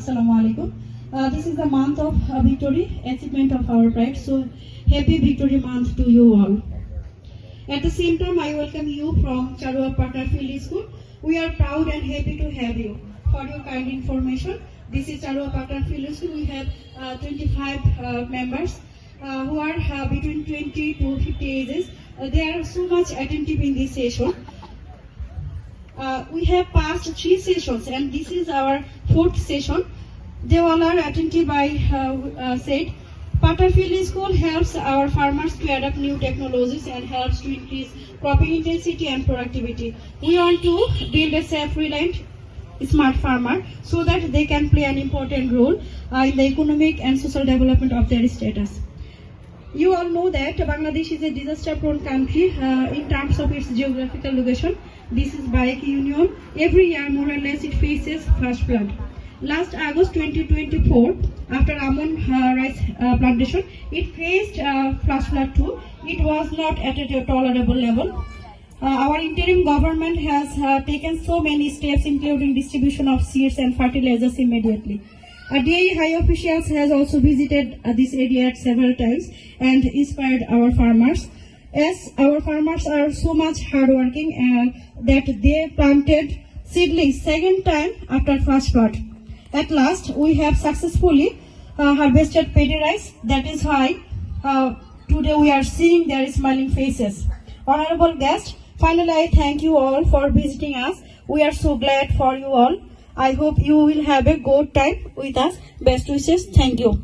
Assalamu alaikum. This is the month of victory, achievement of our pride. So happy Victory Month to you all. At the same time, I welcome you from Charua Patna Field School. We are proud and happy to have you. For your kind information, this is Charua Patna Field School. We have 25 members who are between 20 to 50 ages. They are so much attentive in this session. We have passed 3 sessions and this is our 4th session. They all are attentive. I said Patterfield School helps our farmers to adapt new technologies and helps to increase cropping intensity and productivity. We want to build a self-reliant, smart farmer so that they can play an important role in the economic and social development of their status. You all know that Bangladesh is a disaster-prone country in terms of its geographical location. This is Baek Union. Every year, more or less, it faces flash flood. Last August 2024, after Amon rice plantation, it faced flash flood too. It was not at a tolerable level. Our interim government has taken so many steps, including distribution of seeds and fertilizers immediately. DAE high officials has also visited this area several times and inspired our farmers. As our farmers are so much hardworking that they planted seedlings second time after flash flood. At last, we have successfully harvested paddy rice. That is why today we are seeing their smiling faces. Honorable guests, finally I thank you all for visiting us. We are so glad for you all. I hope you will have a good time with us. Best wishes. Thank you.